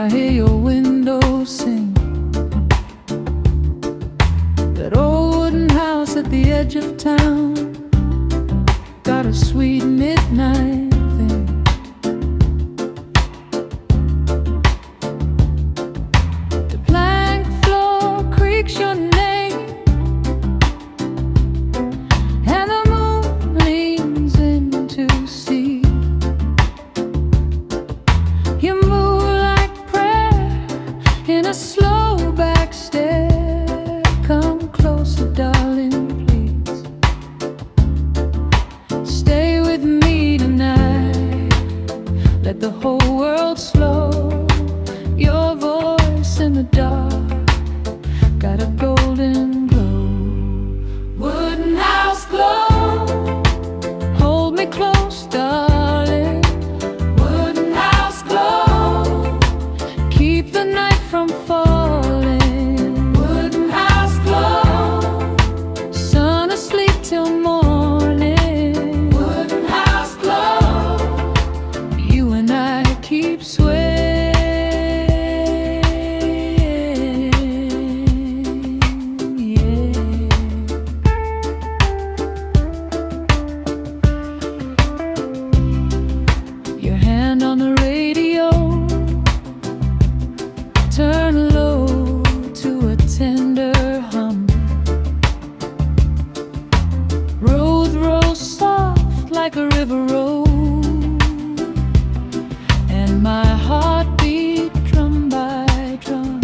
I hear your window sing. That old wooden house at the edge of town got a sweet midnight thing. The plank floor creaks your name, and the moon leans in to see. You move like prayer in a slow back stare. Come closer, darling, please. Stay with me tonight. Let the whole world slow. Your voice in the dark got a golden glow. Wooden house glow. Hold me close, darling. Wooden house glow. Keep the night from falling. Wooden house glow. Sun asleep till morning. Wooden house glow. You and I keep swaying. Your hand on the radio, turn low to a tender hum. Road rolls soft like a river road, and my heart beat drum by drum.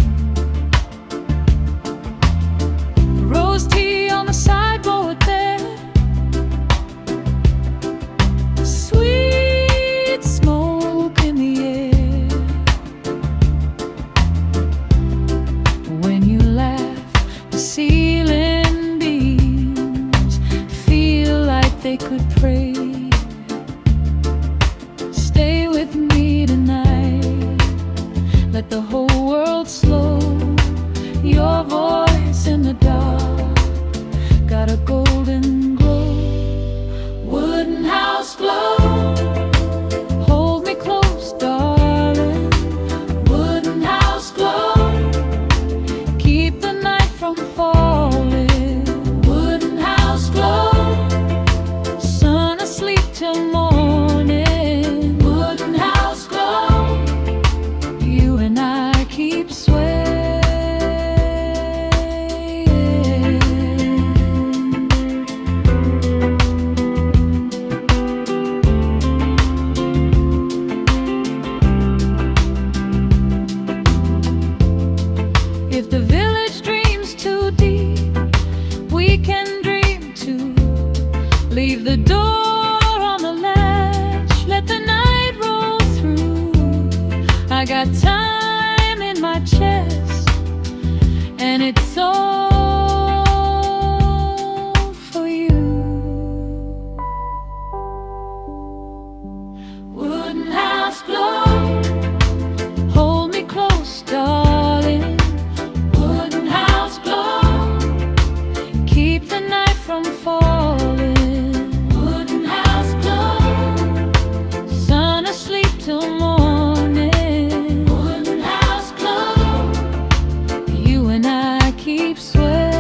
Rose tea on the sideboard there, sweet smoke in the air. When you laugh, the ceiling beams feel like they could pray. Stay with me tonight. Let the whole world slow. Your voice in the dark got a golden glow. Wooden house glow. Hold me close, darling. Wooden house glow. Keep the night from falling. Wooden house glow. Sun asleep till morning. Wooden house glow. You and I keep swaying. If the village dreams too deep, we can dream too. Leave the door on the latch, let the night roll through. I got time in my chest, and it's all for you. Wooden house glow. Hold me close, darling. Wooden house glow. Keep the night from falling. Wooden house glow. Sun asleep till morning. Wooden house glow. You and I keep swaying.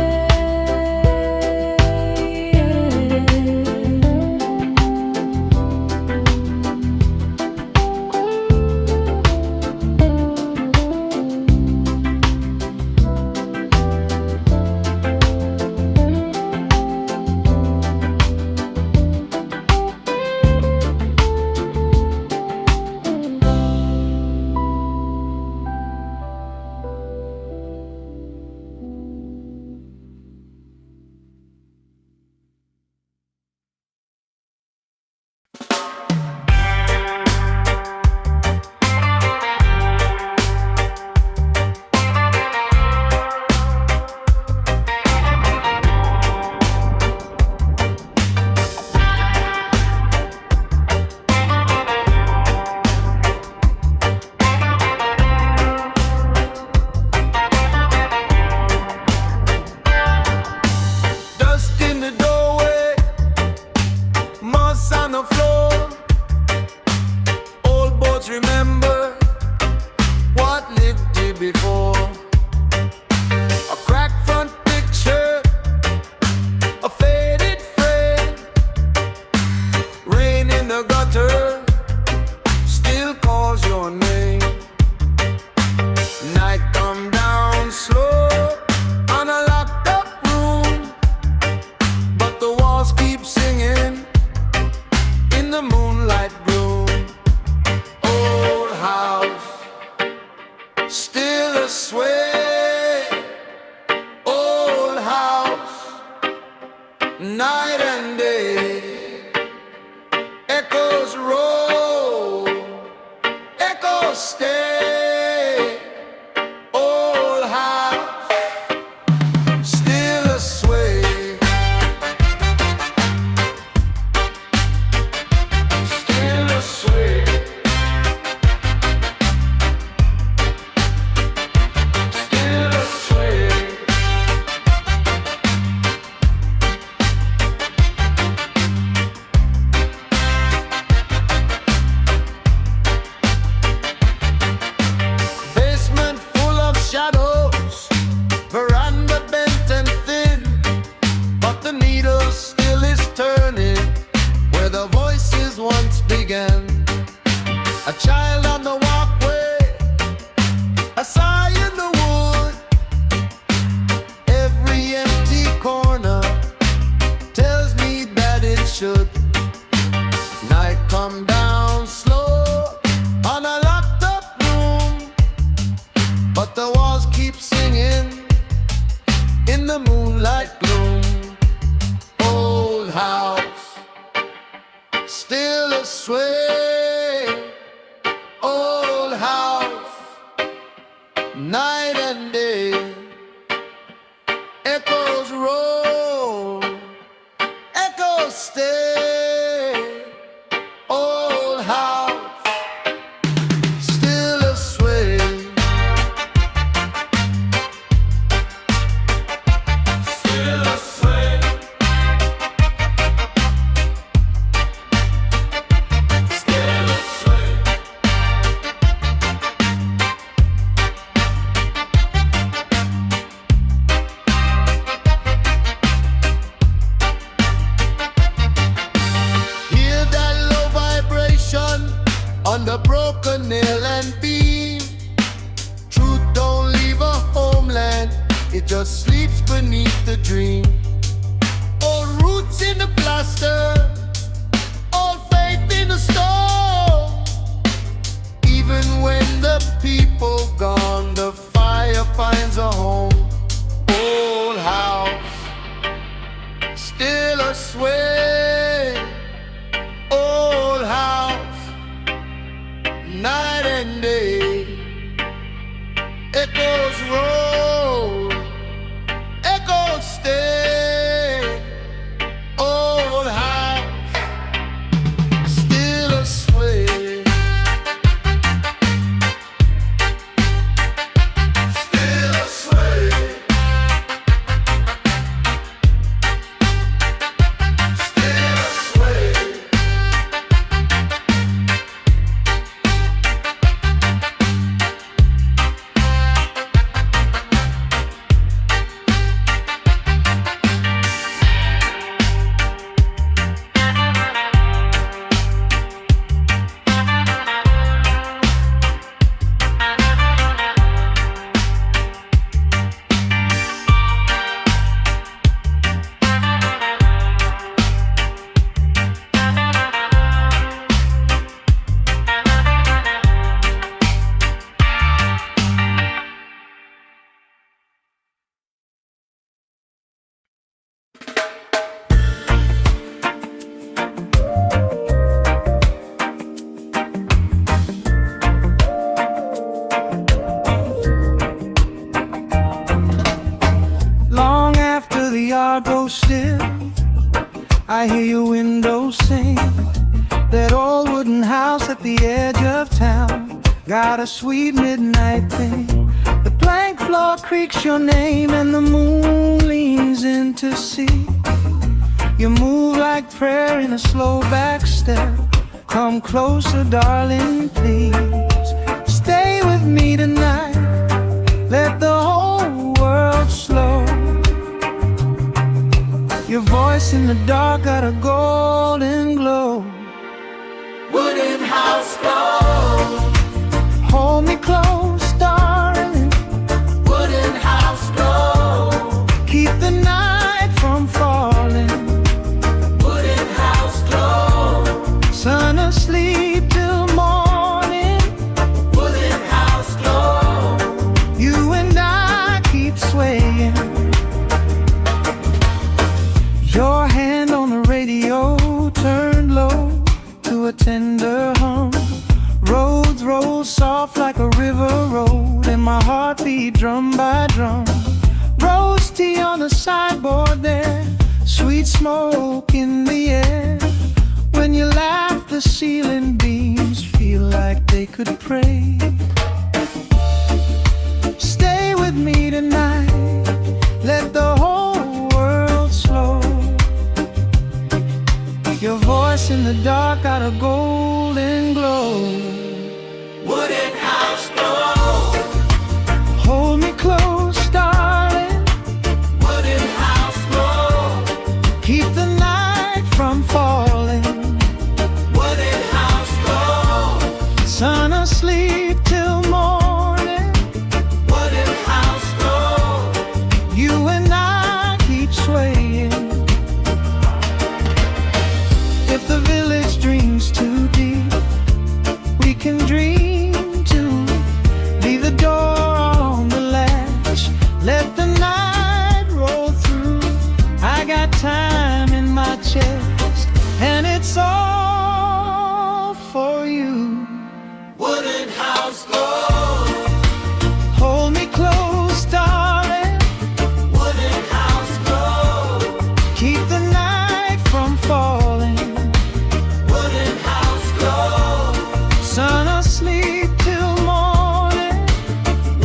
remember what before. A cracked front picture, a faded frame, rain in the gutter still calls your name. Night come down slow on a locked up room, but the walls keep singing in the moonlight gloom. Old house, still a sway. Old house, night and day. Echoes roll, echoes stay. Old house, still a sway. Still a sway. Still a sway. Basement full of shadows, veranda bent and thin, but the needle still is turning where the voices once began. A child on the walkway, a sigh in the wood. Every empty corner tells me that it should. Night come down slow on a locked up room, but the walls keep singing in the moonlight gloom. Old house, still a sway. Old house, night and day. Echoes roll, echoes stay. Old house, still a sway. Still a sway. Still a sway. Hear that low vibration on the broken nail and beam. Truth don't leave a homeland, it just sleeps beneath the dream. Old roots in the plaster, old faith in the stone. Even when the people gone, the fire finds a home. Old house, still a sway. Old house, night and day. Echoes roll, echoes stay. Old house, still a sway. Still a sway. Still a sway. Long after the yard goes still, I hear your window sing. That old wooden house at the edge of town got a sweet midnight thing. The plank floor creaks your name and the moon leans in to see. You move like prayer in a slow back step. Come closer, darling, please. Stay with me tonight. let the whole world slow. Your voice in the dark got a golden glow. Wooden house glow. Hold me close, darling. Wooden house glow. Keep the night from falling. Wooden house glow. Sun asleep till morning. Wooden house glow. You and I keep swaying. Your hand on the radio turned low to a tender hum. Roads roll soft like a river road, and my heart beat drum by drum. Rose tea on the sideboard there, sweet smoke in the air. When you laugh, the ceiling beams feel like they could pray. Stay with me tonight, let the whole world slow. Your voice in the dark got a golden glow. Wooden house glow. Hold me close, darling. Wooden house glow. Keep the night from falling. Wooden house glow. Sun asleep till morning. Wooden house glow. You and I keep swaying. If the village dreams too deep, we can dream too. Leave the door on the latch, let the night roll through. I got time in my chest, and it's all for you. Wooden house glow. Hold me close, darling. Wooden house glow. Keep the night from falling. Wooden house glow. Sun asleep till morning.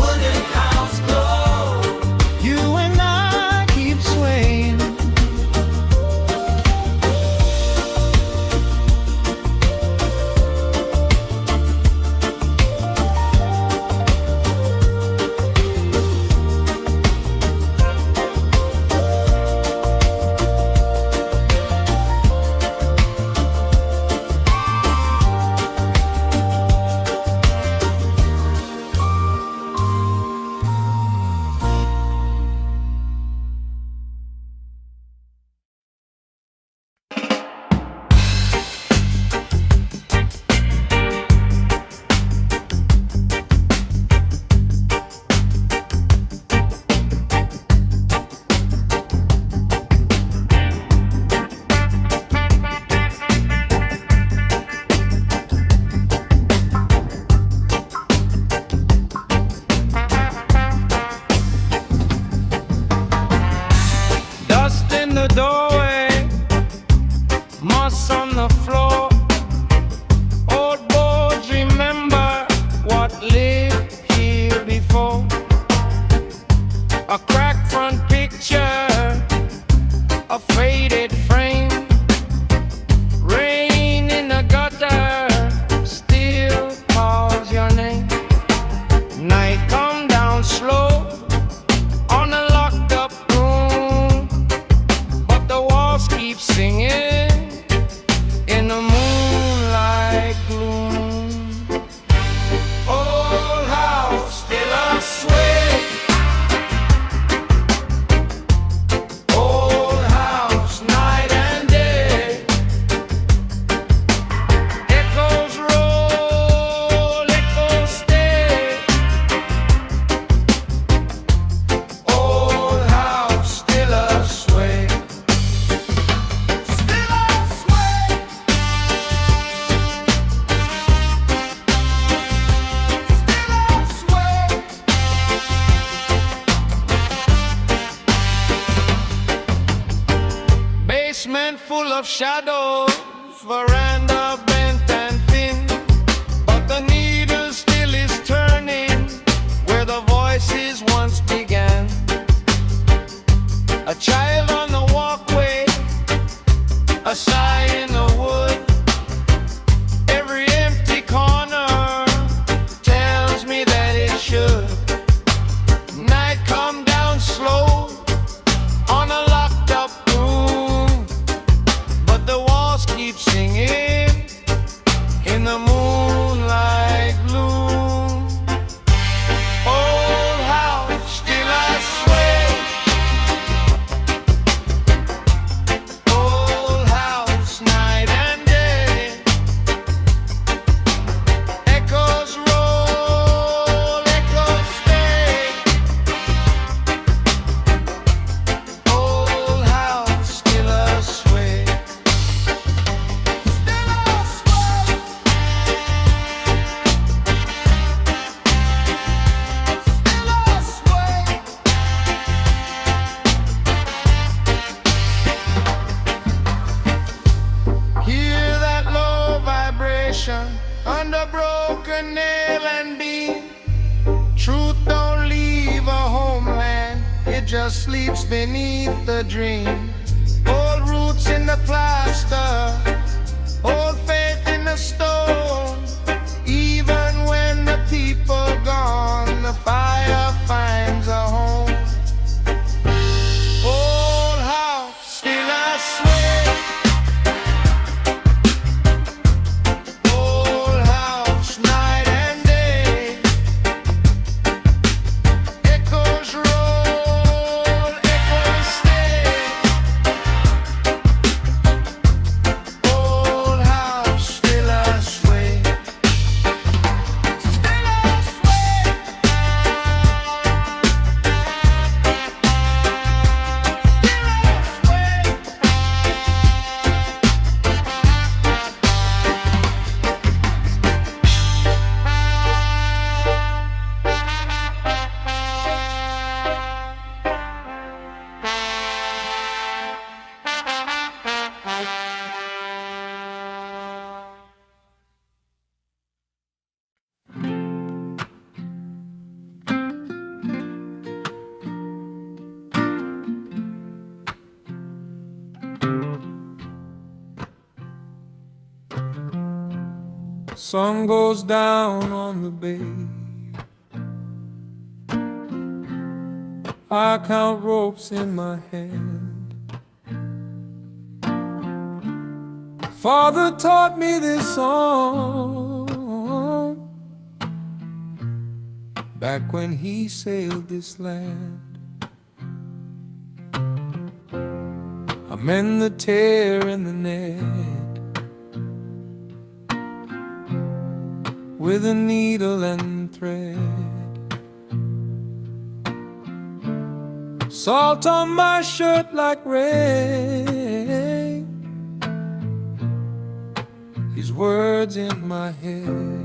Wooden house glow. You and I keep swaying. Dust in the doorway, moss on the floor. Old boards remember what lived here before. A cracked front picture, a faded frame. Rain in the gutter still calls your name. Night come down slow on a locked up room, but the walls keep singing in the moonlight gloom. Old house still a sway. Old house night and day. Echoes roll, echoes stay. Old house still a sway. Still a sway. Still a sway. Basement full of shadows, veranda bent and thin, but the needle still is turning where the voices once began. A child on the walkway, a sigh in the wood. Every empty corner tells me that it should. in the moonlight gloom. Old house, still I sway. Old house, night and day. Echoes roll, echoes stay. Old house, still I sway. Still I sway. Still I sway. Hear that low vibration under broken nail and beam. Truth don't leave a homeland, it just sleeps beneath the dream. Old roots in the plaster, old faith in the stone. Even when the people gone, the fire finds a home. Old house, still I sway. Old house, night and day. Echoes roll, echoes stay. Old house, still I sway. Still I sway. Still I sway. Sun goes down on the bay. I count ropes in my hand. Father taught me this song back when he sailed this land. I mend the tear in the net with a needle and thread. Salt on my shirt like rain. His words in my head.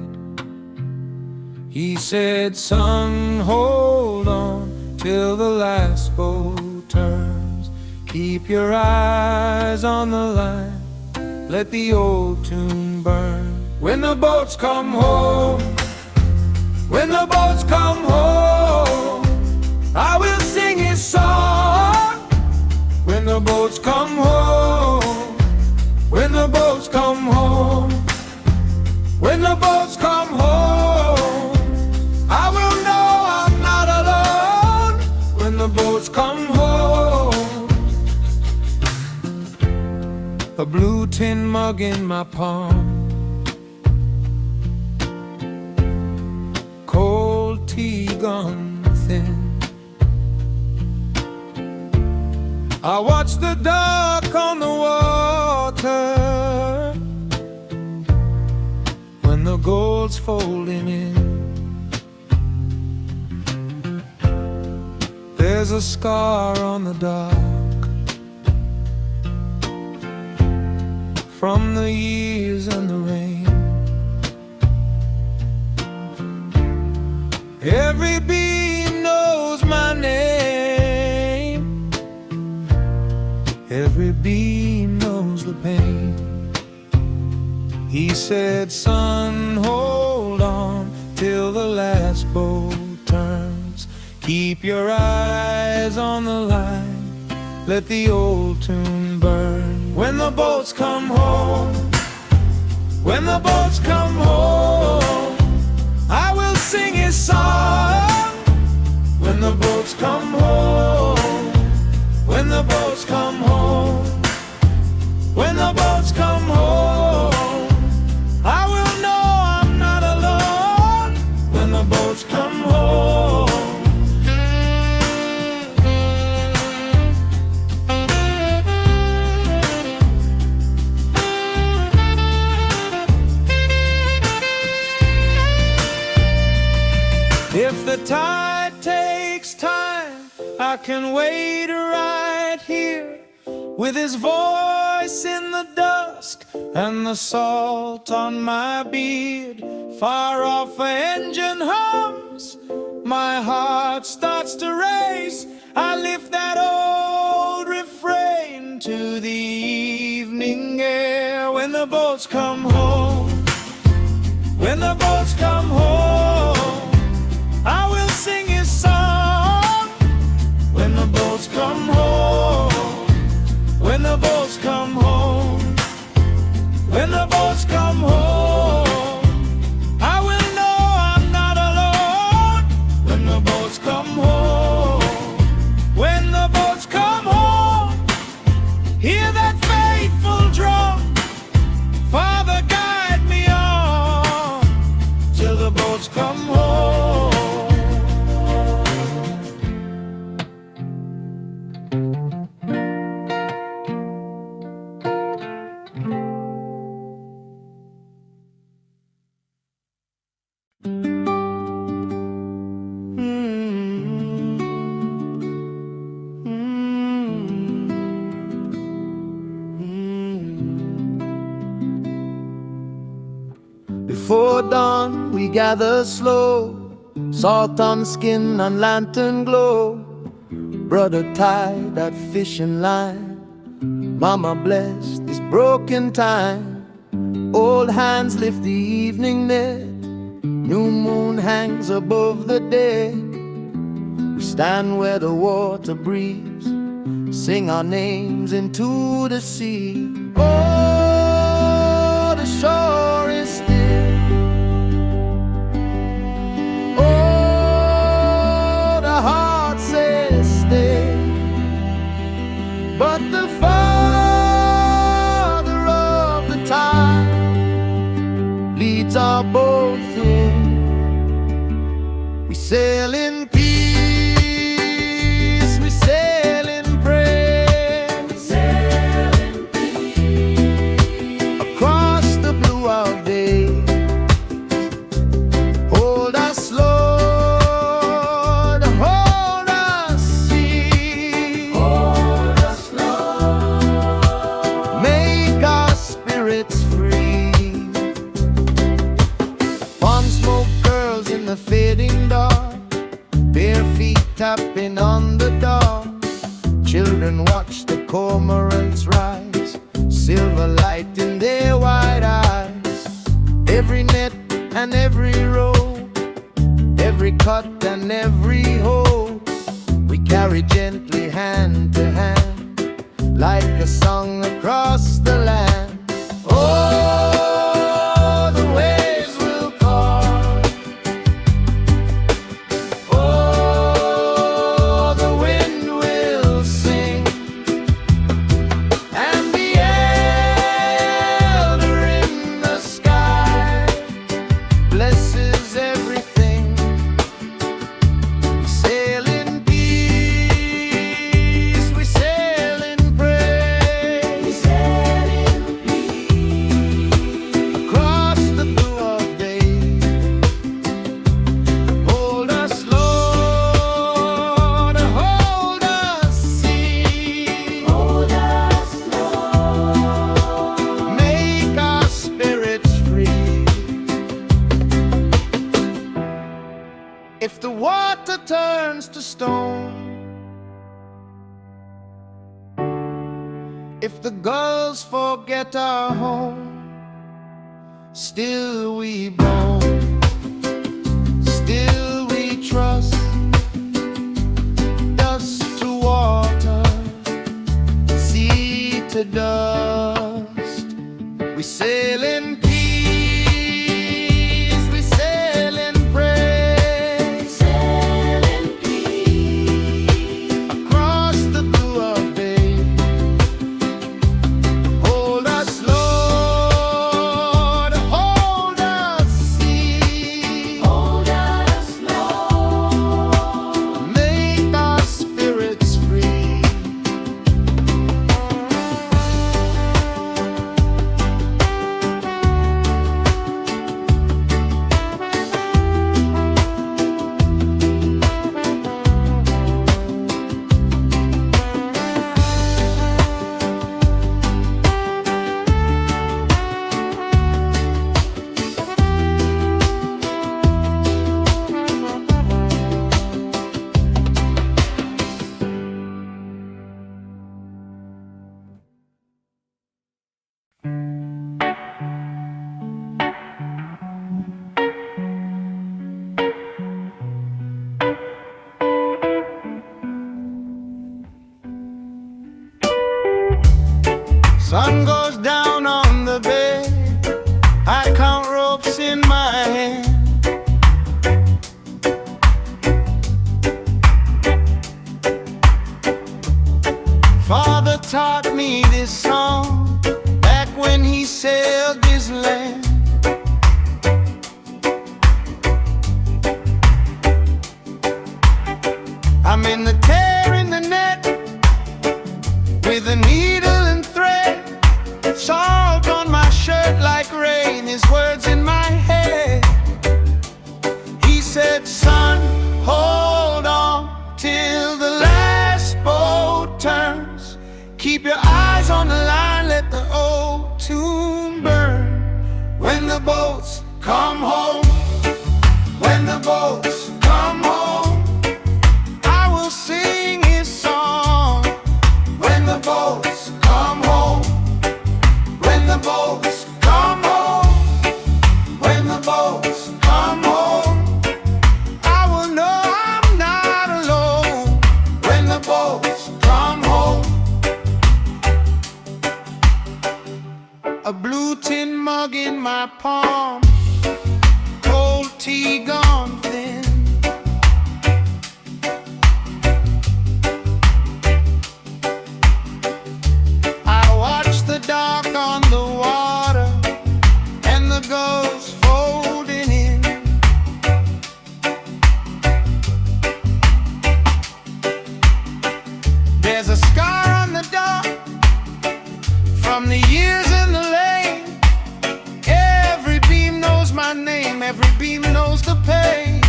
He said, son, hold on till the last boat turns. Keep your eyes on the line, let the old tune burn. When the boats come home, when the boats come home, I will sing his song. When the boats come home, when the boats come home, when the boats come home, I will know I'm not alone. When the boats come home, a blue tin mug in my palm, cold tea gone thin. I watch the duck on the water when the gold's folding in. There's a scar on the dock from the years and the rain. Every beam knows my name. Every beam knows the pain. He said, son, hold on till the last boat turns. Keep your eyes on the line, let the old tune burn. When the boats come home, when the boats come home, I will sing his song. When the boats come home, when the boats come home, when the boats come home, I will know the tide takes time, I can wait right here with his voice in the dusk and the salt on my beard. Far off an engine hums, my heart starts to race. I lift that old refrain to the evening air. When the boats come home, when the boats come home, I will sing his song. When the boats come home, when the boats come home, when the boats come home, I will know I'm not alone. When the boats come home, when the boats come home, hear that faithful drum. Father, guide me on till the boats come home. Before dawn we gather slow, salt on skin and lantern glow. Brother tie that fishing line, Mama bless this broken time. Old hands lift the evening net, new moon hangs above the deck. We stand where the water breathes, sing our names into the sea. Oh, the shore is still. Oh, the heart says stay. But the father of the tide leads our boat in. We sail in peace, we sail in prayer, we sail in peace across the blue of day. Hold us, Lord, hold us, see. Hold us, Lord, make our spirits free. Palm smoke curls in the fading dark, bare feet tapping on the dock. Children watch the cormorants rise, silver light in their wide eyes. Every net and every row, every cut and every hole, we carry gently hand to hand, like a song across the land. Oh, the waves will call. Oh, the wind will sing, and the elder in the sky blesses everything. We sail in peace, we sail in praise, we sail in peace across the blue of day. Hold us, Lord, hold us, see. Hold us, Lord, make our spirits free. If the water turns to stone, if the gulls forget our home, still we bone, still we trust. Dust to water, sea to dust. We sail in peace, we sail in praise, sail in peace across the blue of day. Hold us, Lord, hold us, voice in my hand. Father taught me this song back when he sailed this land. I'm in the tear in the net with a needle and thread, salt on my shirt like rain, his words in my head. He said, son, hold on till the last boat turns. Keep your eyes on the line, let the old tune burn. When the boats come home, when the boats come home, I will sing his song. When the boats come home, when the boats come home, when the boats come home, I will know I'm not alone. When the boats come home. A blue tin mug in my palm, cold tea gone thin. I watch the dark on the water and the gulls folding in. There's a scar on the dock from the years in the lane. Every beam knows my name, every beam knows the pain.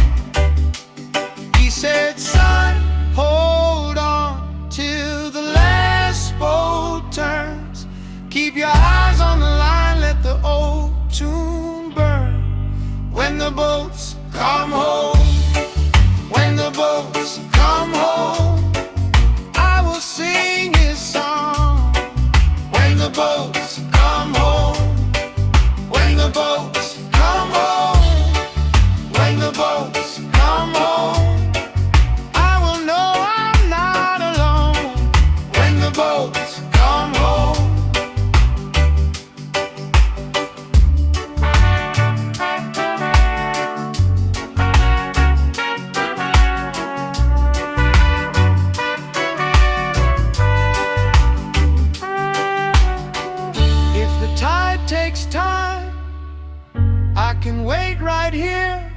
He said, son, hold on till the last boat turns. Keep your eyes on the line, let the old tune burn. When the boats come home, when the boats come home, I will sing his song. When the boats come home, when the boats come home, when the boats come home, I will know I'm not alone. When the boats come home. If the tide takes time, I can wait right here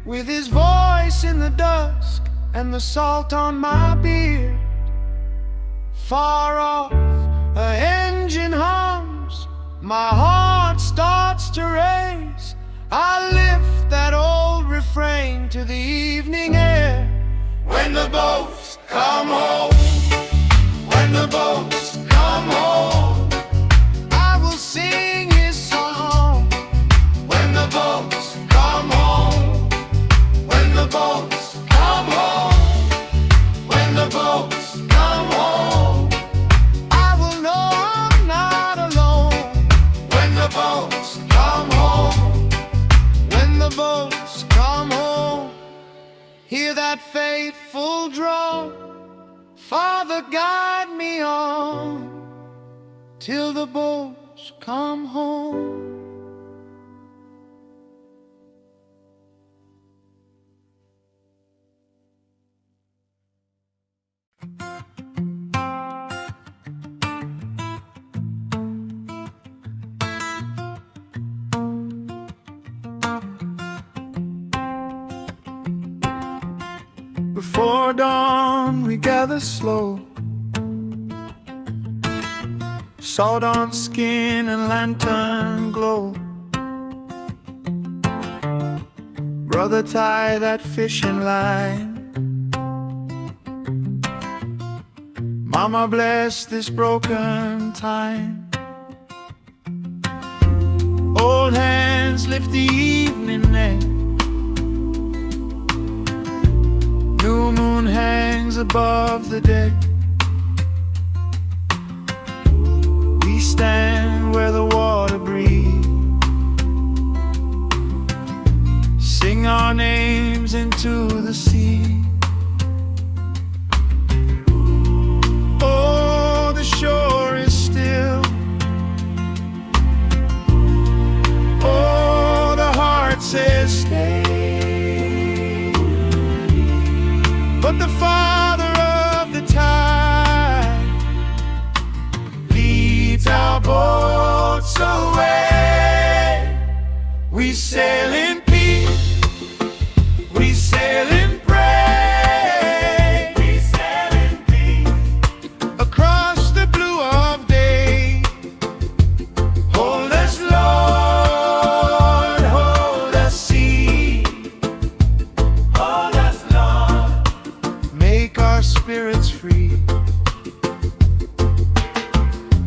with his voice in the dusk and the salt on my beard. Far off, a engine hums, my heart starts to race. I lift that old refrain to the evening air. When the boats come home, when the boats come home, I will sing his song. When the boats come home, when the boats come home, when the boats come home, I will know I'm not alone. When the boats come home, when the boats come home, hear that faithful draw. Father, guide me on till the boats come home. Before dawn we gather slow, salt on skin and lantern glow. Brother, tie that fishing line. Mama, bless this broken time. Old hands lift the evening net. New moon hangs above the deck. We stand where the water breathes, sing our names into the sea. Oh, the shore is still. Oh, the heart says stay, but the father of the tide leads our boats away. We sail in peace, we sail in praise, we sail in peace across the blue of day. Hold us, Lord, hold us, sea, hold us, Lord, make our spirits free.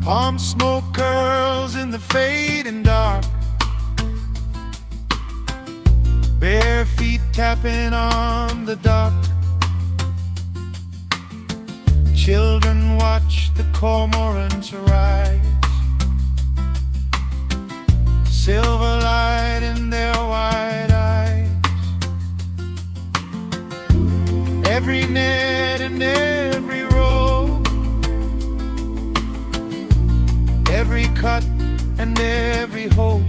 Palm smoke curls in the fading dark, bare feet tapping on the dock. Children watch the cormorants rise, silver light in their wide eyes. Every net and every row, every cut and every hope,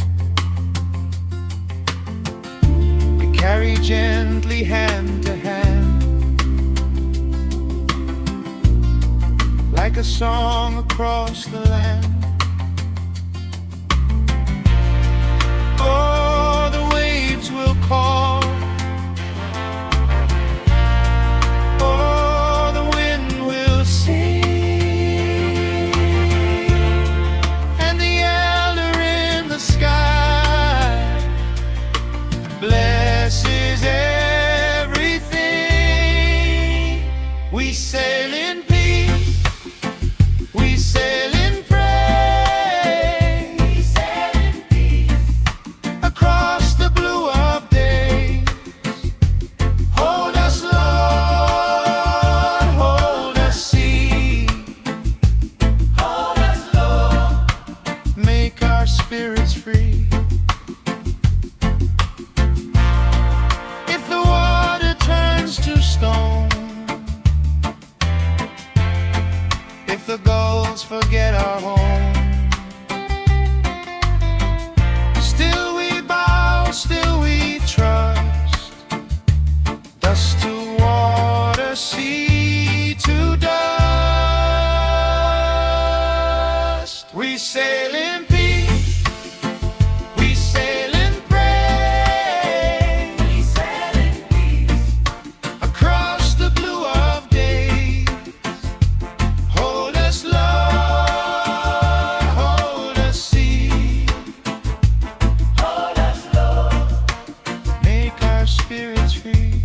we carry gently hand to hand, like a song across the land. Oh, the waves will call, oh, the wind will sing, and the elder in the sky blesses everything. We sail in peace, we sail in praise, we sail in peace across the blue of day. Hold us, Lord, hold us, sea, hold us, Lord, make our spirits free. If the water turns to stone, if the gulls forget our home, still we bow, still we trust, dust to water, sea to dust. We sail in peace, we sail in praise, we sail in peace across the blue of day. Hold us, Lord, hold us, sea, hold us, Lord, make our spirits free.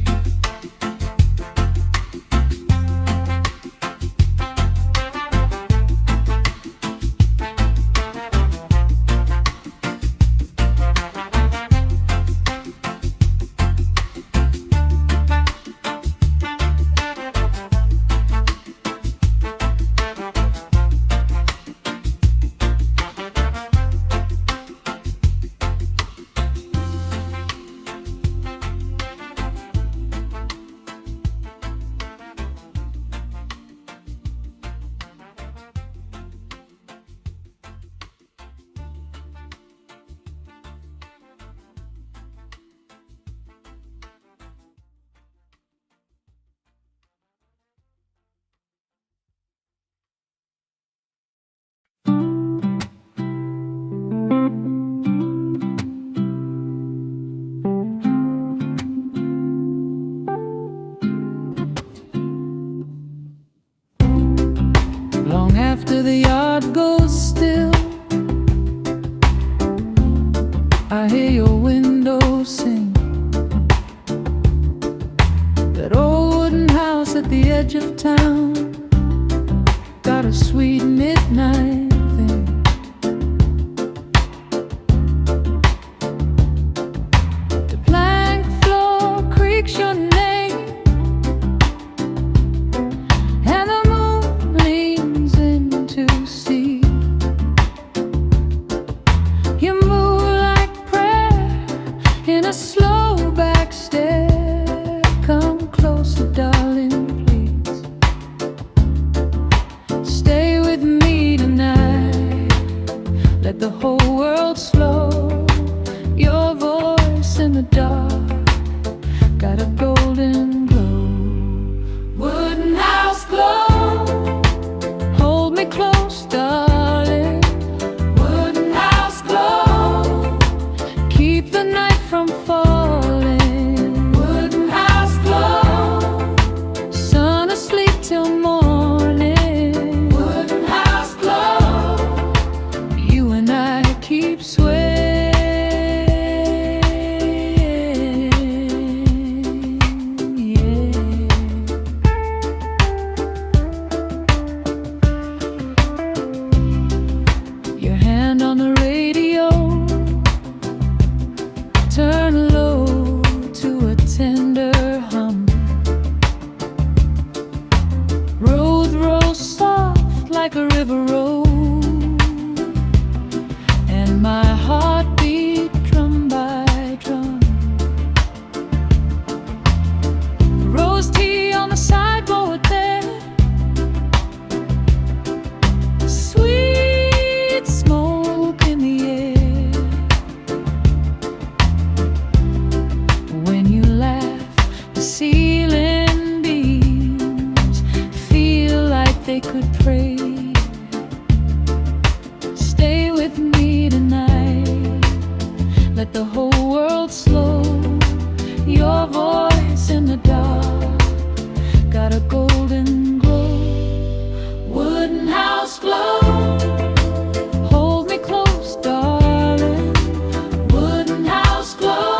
Long after the yard goes still, I hear your window sing. That old wooden house at the edge of town got a sweet midnight thing. The plank floor creaks your name, and the moon leans in to see. You move like prayer in a slow back stare. Come closer, darling, please. Stay with me tonight. Let the whole world slow your voice in the turn low to a tender hum. Road rolls soft like a river roll, and my heart beat drum by drum. Rose tea on the sideboard there, sweet smoke in the air. When you laugh, the ceiling beams feel like they could pray. Stay with me tonight, let the whole world slow. Your voice in the dark got a golden glow. Wooden house glow, hold me close, darling. Wooden house glow,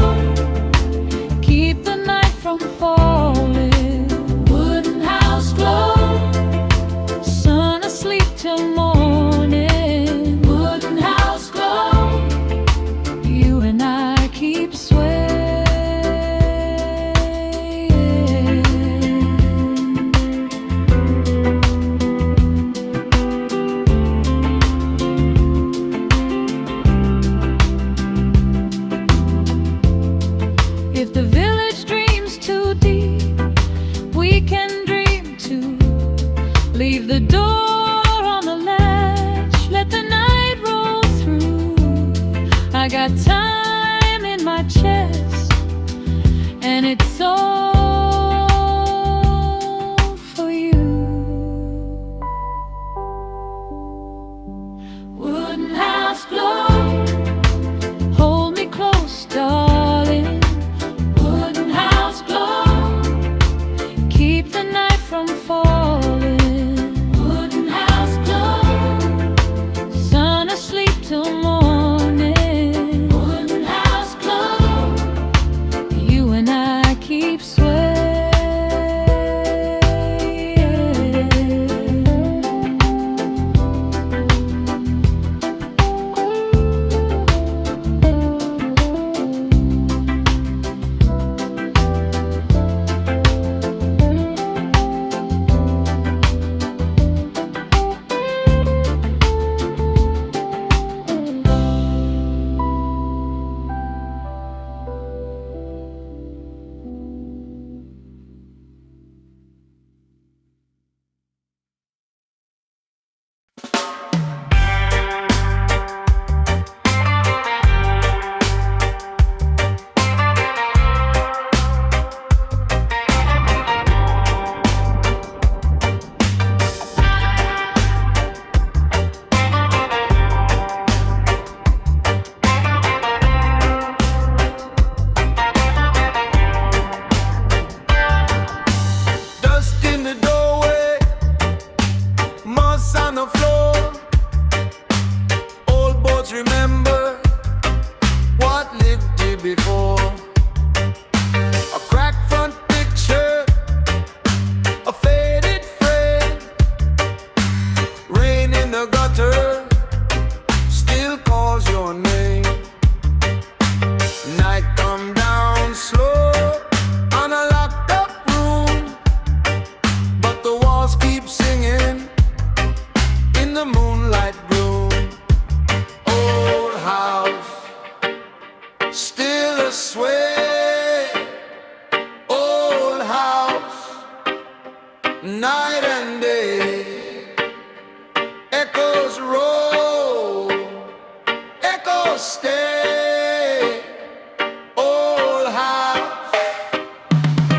keep the night from falling. Wooden house glow, sun asleep till morning. Wooden house glow, you and I keep swaying. If the village dreams too deep, we can dream too. Leave the door on the latch, let the night roll through. I got time in my chest, and it's all for you. Wooden house glow, hold me close, darling. Wooden house glow, keep the night from falling. Wooden house glow, sun asleep till morning. Wooden house glow, you and I keep swaying. Dust in the doorway, moss on the floor. Old boats remember what lived here before. A cracked front picture, a faded frame. Rain in the gutter still calls your name. Night come down slow on a locked up room, but the walls keep singing in the moonlight gloom. Old house, still a sway. Old house, night and day. Echoes roll, echoes stay. Old house,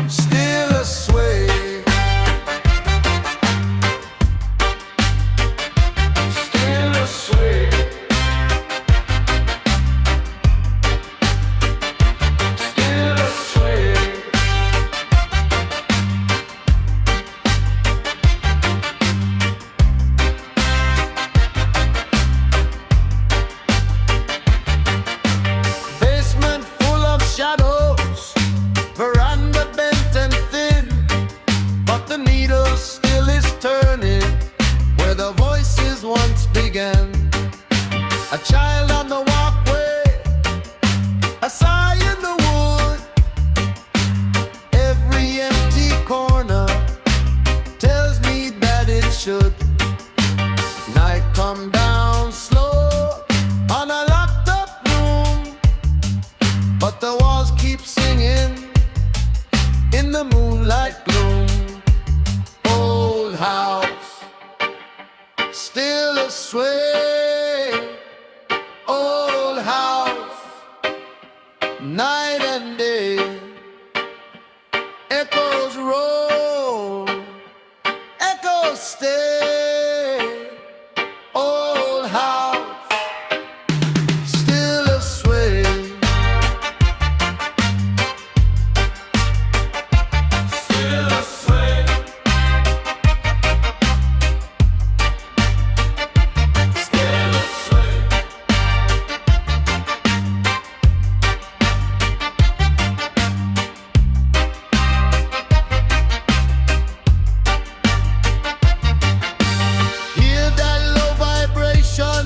still a sway. Still a sway. Still a sway. Basement full of shadows, veranda bent and thin, but the needle still is turning where the voices once began. A child on the walkway, a sigh in the keep singing in the moonlight gloom. Old house, still a sway. Old house, night and day, echoes roll, echoes stay. Old house, still a sway. Still a sway. Still a sway. Hear that low vibration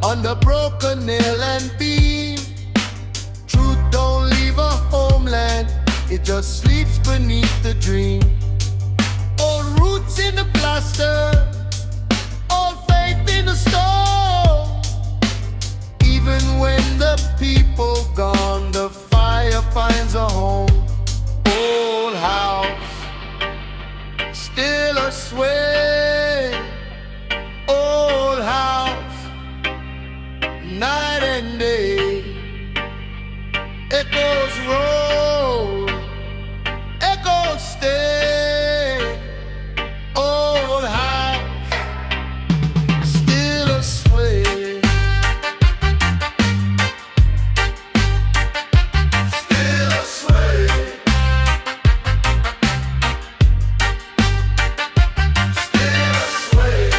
on the broken nail and beam. Truth don't leave a homeland, it just sleeps beneath the dream. Old roots in the plaster, old faith in the stone. Even when the people gone, the fire finds a home. Old house, still a sway. Old house, night and day, echoes roll, echoes stay. Old house, still a sway. Still a sway. Still a sway.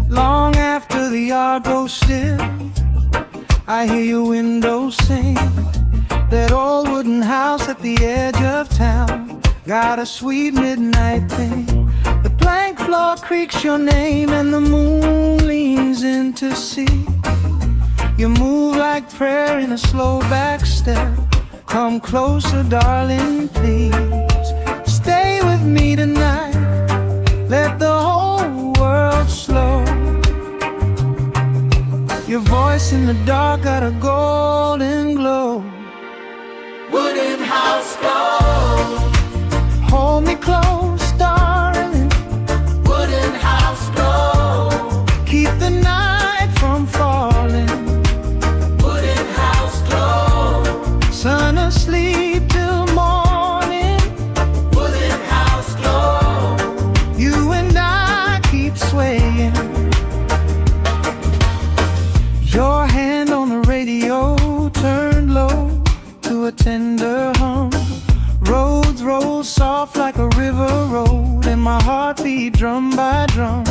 Long after the yard goes still, I hear your window sing. That old wooden house at the edge of town got a sweet midnight thing. The plank floor creaks your name and the moon leans in to see. You move like prayer in a slow back step. Come closer, darling, please. Stay with me tonight. Let the whole world slow. Your voice in the dark got a golden glow. Wooden house glow. Hold me close, darling. Wooden house glow. Keep the night from falling. Wooden house glow. Sun asleep till morning. Wooden house glow. You and I keep swaying. Your hand on the radio turned low to a tender hum. Roads roll soft like a river road, and my heart beat drum by drum.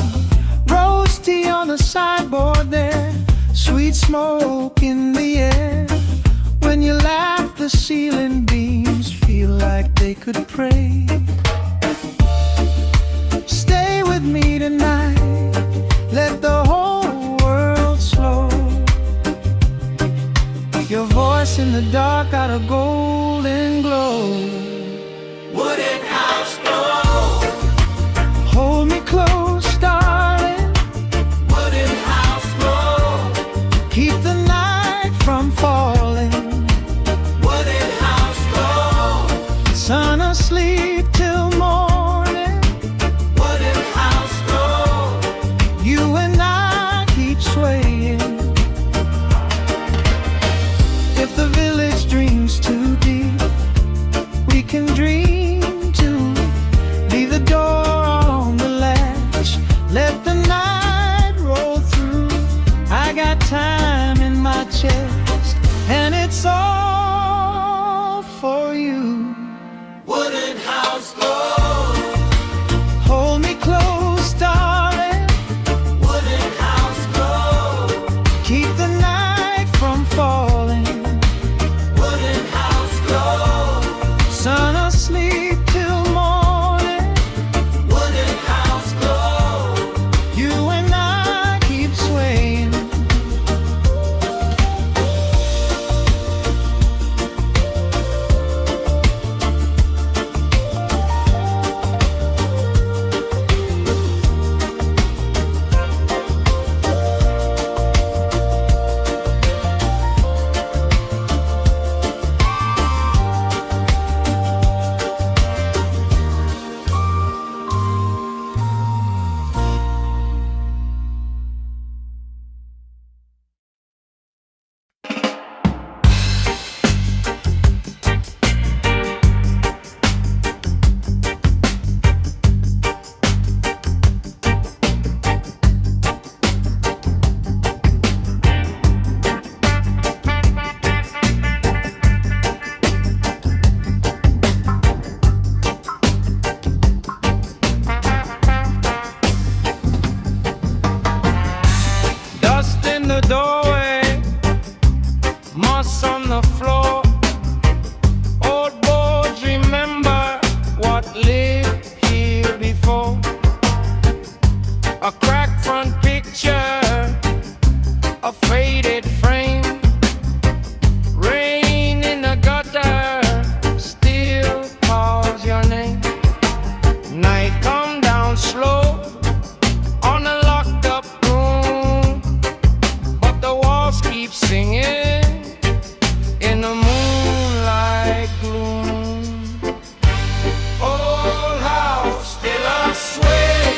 Rose tea on the sideboard there, sweet smoke in the air. When you laugh, the ceiling beams feel like they could pray. Stay with me tonight, let the whole world slow. Your voice in the dark got a golden glow. Wooden house glow. Hold me close, darling. Wooden house glow. Keep the night from falling. Wooden house glow. Sun asleep till morning. Wooden house glow. the doorway, moss on the floor. Old boards remember what lived here before. A cracked front picture, a faded frame, rain in the gutter still calls your name. Night come down slow on a locked up room, but the walls keep singing in the moonlight gloom. Old house still a sway.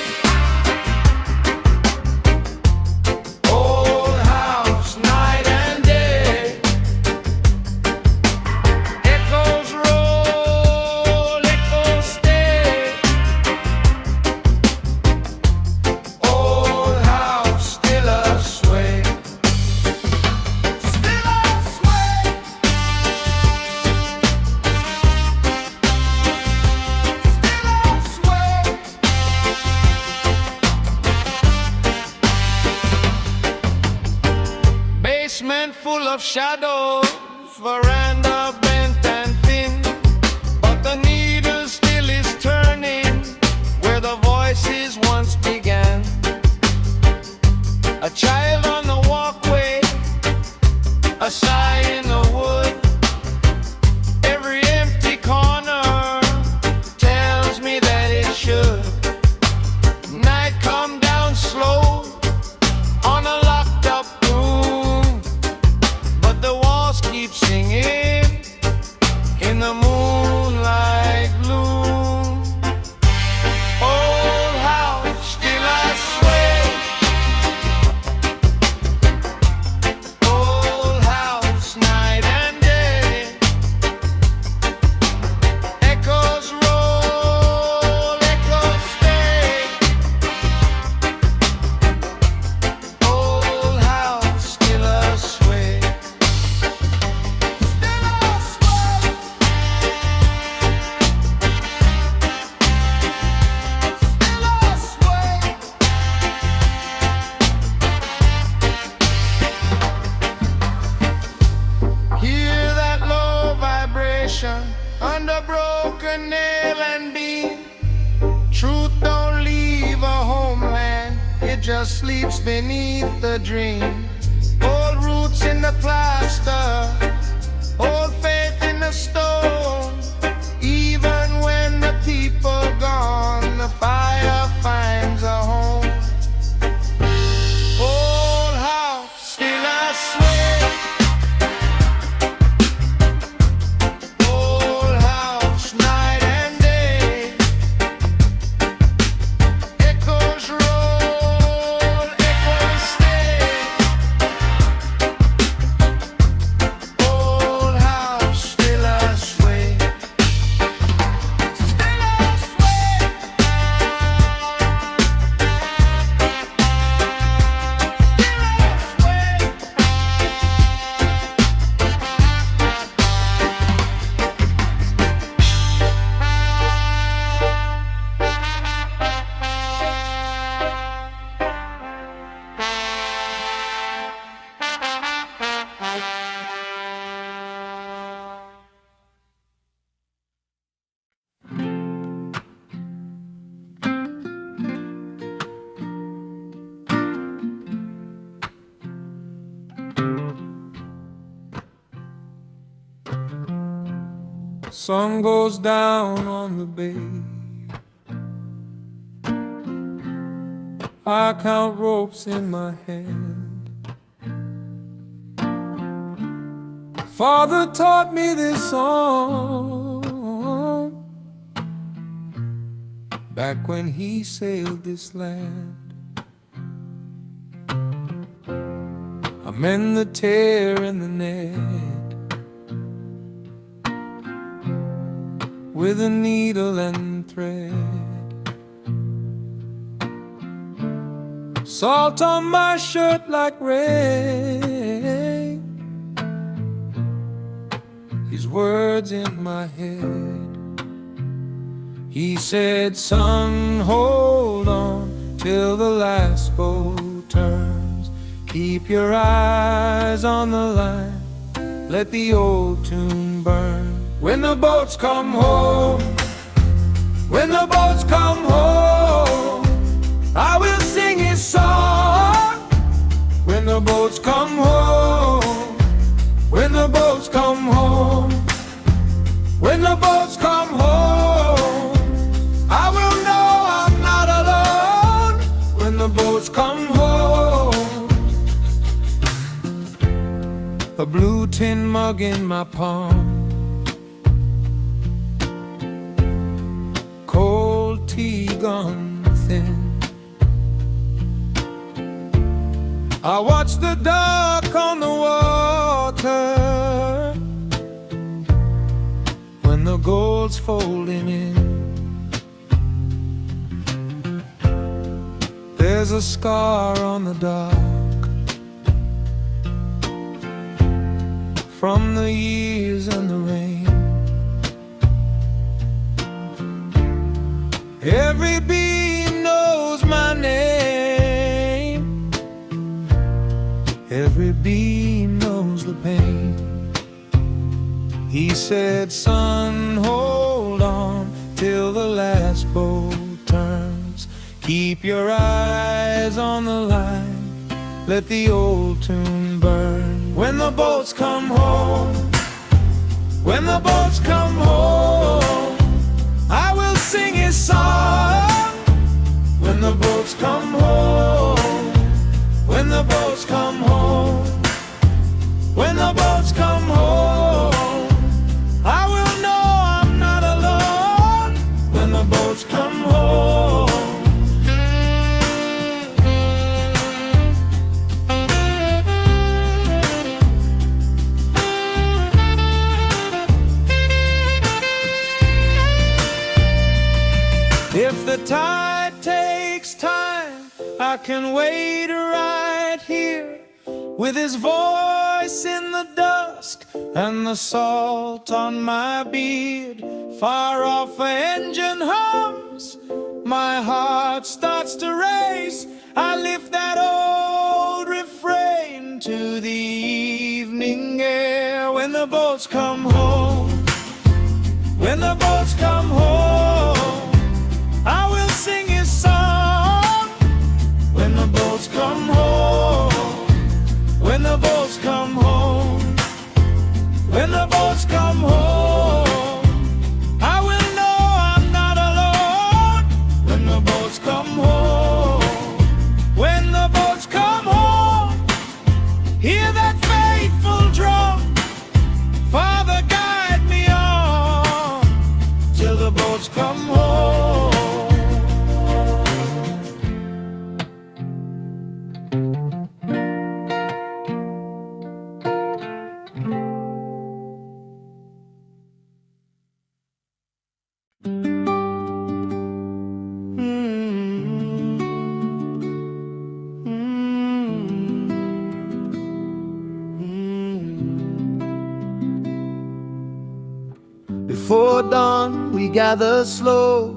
Old house night and day. Echoes roll, echoes stay. Old house still a sway. Still a sway. Still a sway. Basement full of shadows, veranda bent and thin, but the needle still is turning where the voices once began. A child on the walkway, a sigh in the wood. Every empty corner tells me that it should. Night come down slow on a locked up room, but the walls keep singing in the moonlight gloom. Old house still I sway. Old house night and day. Echoes roll, echoes stay. Old house still a sway. Still a sway. Still a sway. Hear that low vibration under broken nail and beam. Truth don't leave a homeland, it just sleeps beneath the dream. Old roots in the plaster, old faith in the stone. Even when the people gone, the fire finds a home. Old house still I sway. Old house night and day. Echoes roll, echoes stay. Old house still a sway. Still a sway. Sun goes down on the bay. I count ropes in my hand. Father taught me this song back when he sailed this land. I mend the tear in the net with a needle and thread. Salt on my shirt like rain. His words in my head. He said, son, hold on till the last boat turns. Keep your eyes on the line, let the old tune burn. When the boats come home, when the boats come home, I will sing his song. When the boats come home, when the boats come home, when the boats come home, I will know I'm not alone. When the boats come home, a blue tin mug in my palm, cold tea gone thin. I watch the duck on the water when the gold's folding in. There's a scar on the dock from the years and the rain. Every beam knows my name, every beam knows the pain. He said, son, hold on till the last boat turns. Keep your eyes on the line, let the old tune burn. When the boats come home, when the boats come home, I will sing his song. When the boats come home, when the boats come home, when the boats come home, I will know I'm not alone. When the boats come home. If the tide takes time, I can wait right here with his voice in the dusk and the salt on my beard. Far off an engine hums, my heart starts to race. I lift that old refrain to the evening air. When the boats come home, when the boats come home, I will sing his song. When the boats come home, when the boats come home, when the boats come home, I will know I'm not alone. When the boats come home, when the boats come home, hear that faithful drum. Father, guide me on till the boats come home. Before dawn we gather slow,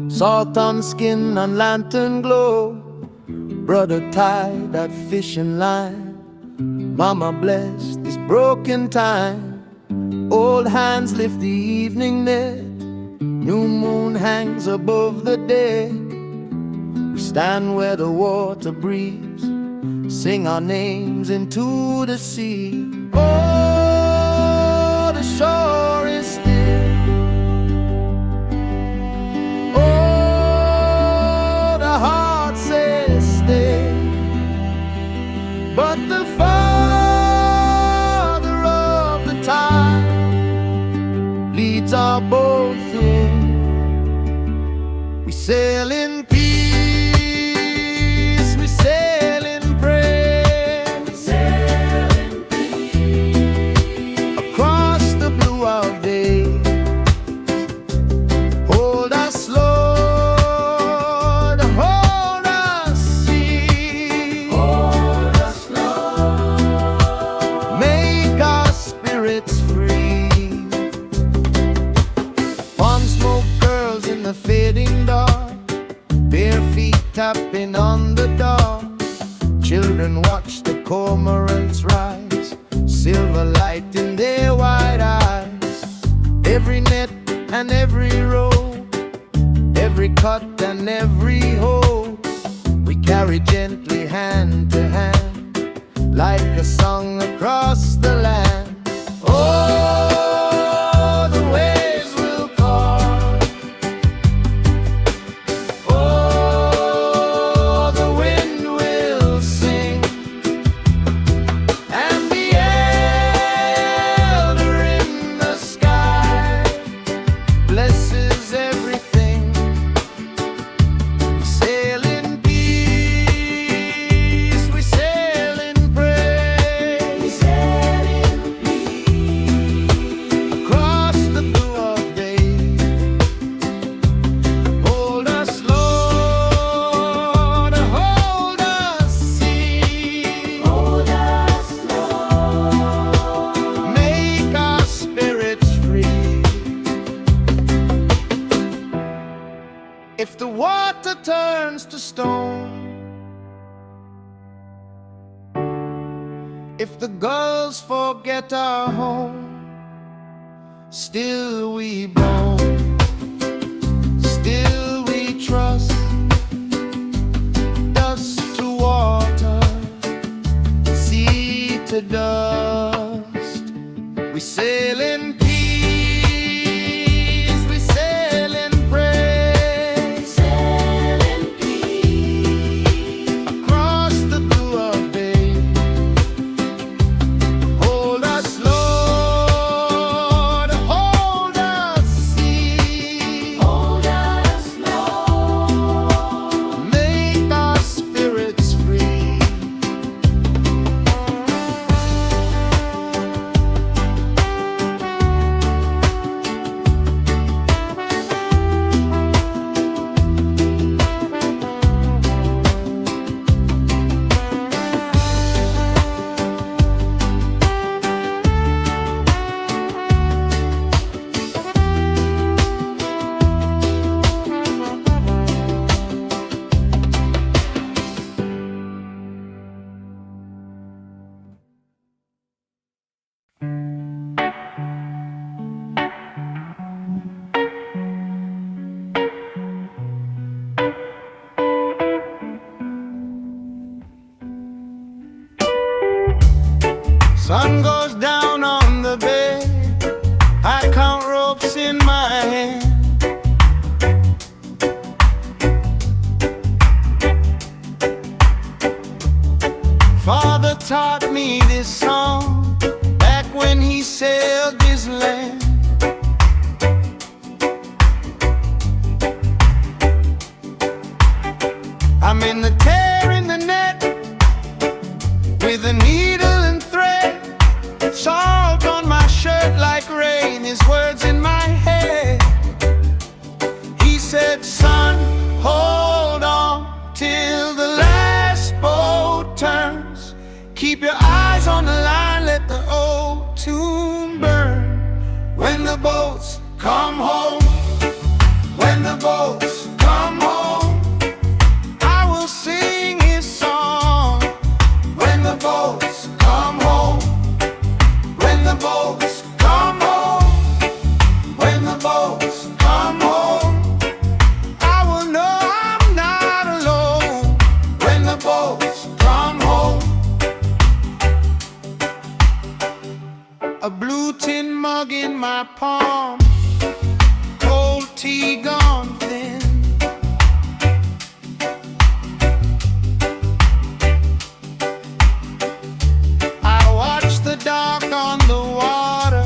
salt on skin and lantern glow. Brother tie that fishing line, Mama bless this broken time. Old hands lift the evening net, new moon hangs above the deck. We stand where the water breathes, sing our names into the sea. Oh, the shore is still. Oh, the heart says stay. But the Father of the time leads our boat in. We sail in peace, we sail in prayer, we sail in peace across the blue of day. Hold us, Lord, hold us, see. Hold us, Lord, make our spirits free. Palm smoke curls in the fading dark, bare feet tapping on the door. Children watch the cormorants rise, silver light in their wide eyes. Every net and every row, every cut and every hole, we carry gently hand to hand, like a song across the land. Oh, the waves will call. Oh, the wind will sing, and the elder in the sky blesses everything. We sail in peace, we sail in praise, we sail in peace across the blue of day. Hold us, Lord, hold us, sea. Hold us, Lord, make our spirits free. If the water turns to stone, if the gulls forget our home, still we bloom, still we trust. Dust to water, sea to dust. We sail in peace, we sail in praise, sail in peace across the blue of day. Hold us, Lord, hold us, sea. Hold us, Lord, make our spirits free. Sun goes down on the bed, I count ropes in my hand. Father taught me this song back when he sailed this land. I'm in the tear in the net with a needle and thread, salt on my shirt like rain, his words in my head. He said, son, hold on till the last boat turns. Keep your eyes on the line, let the old tune burn. When the boats come home, when the boats come home, I will sing his song. When the boats come home, when the boats come home, when the boats come home, I will know I'm not alone. When the boats come home. A blue tin mug in my palm, cold tea gone thin. I watch the dark on the water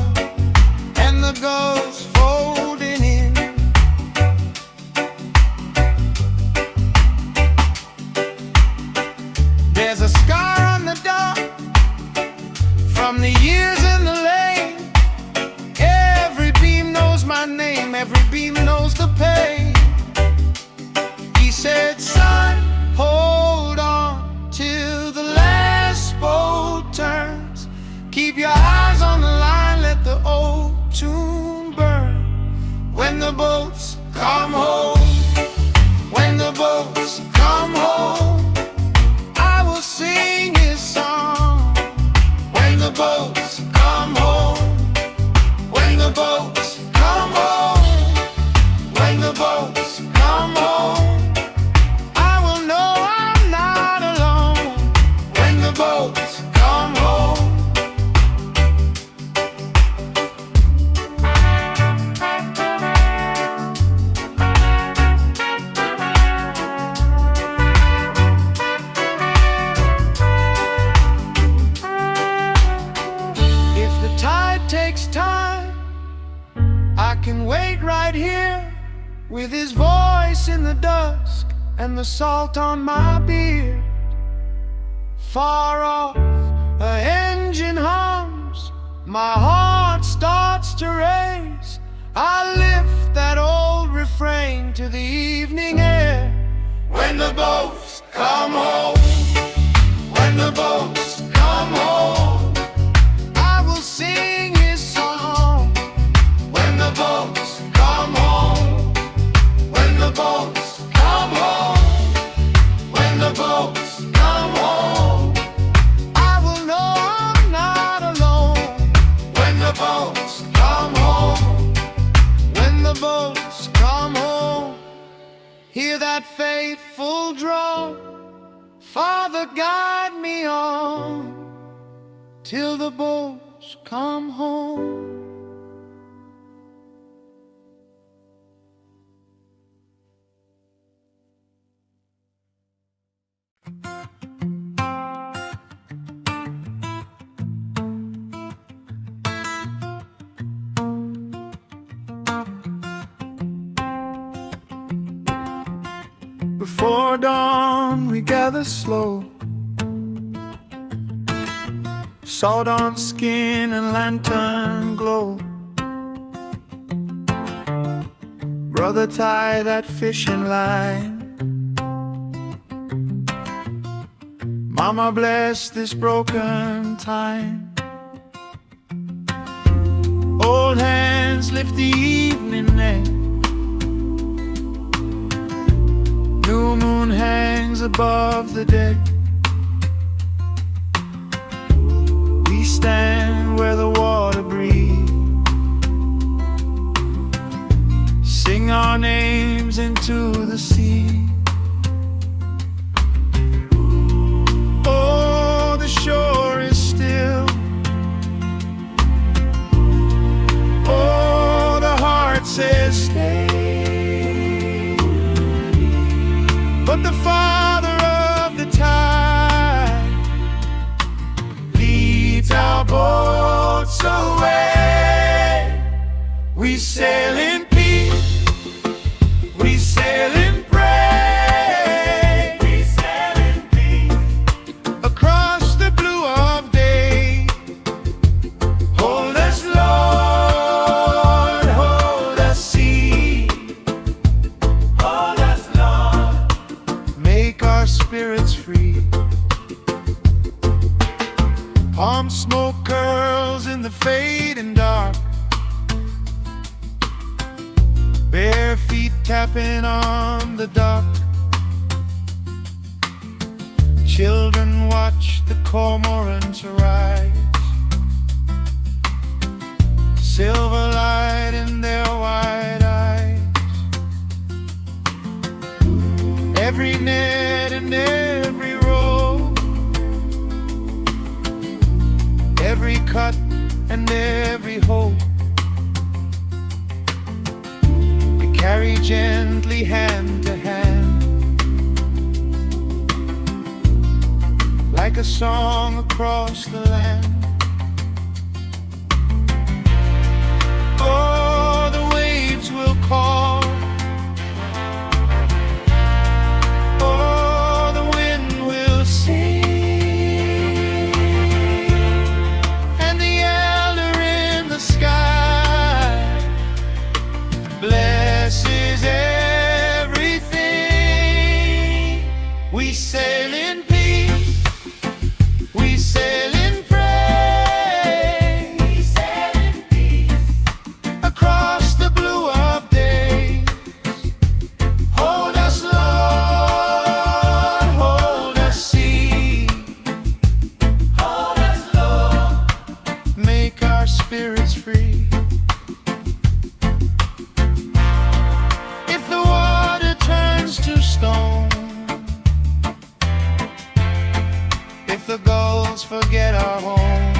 and the gulls folding in. There's a scar on the dock from the years in the lane. Every beam with his voice in the dusk and the salt on my beard. Far off, an engine hums, my heart starts to race. I lift that old refrain to the evening air. When the boats come home, when the boats come home, I will sing his song. When the boats come home, when the boats come home, when the boats come home, I will know I'm not alone. When the boats come home, when the boats come home, hear that faithful draw. Father, guide me on till the boats come home. Before dawn we gather slow, salt on skin and lantern glow. Brother, tie that fishing line. Mama, bless this broken time. Old hands lift the evening net. New moon hangs above the deck. We stand where the water breathes, sing our names into the sea. Oh, the shore is still. Oh, the heart says stay. But the father of the tide leads our boats away. We sail in peace, we sail in praise, we sail in peace across the blue of day. Hold us, Lord, hold us, sea. Hold us, Lord, make our spirits free. Palm smoke curls in the fading dark, bare feet tapping on the dock. Children watch the cormorants rise, silver light in their wide eyes. Every net and every row, every cut and every hope, we carry gently hand to hand, like a song across the land. Oh, the waves will call. Oh, the wind will sing. And the elder in the sky blesses everything. We sail in peace, we sail in praise, we sail in peace across the blue of day. Hold us, Lord, hold us, sea. Hold us, Lord, make our spirits free. If the water turns to stone, if the gulls forget our home,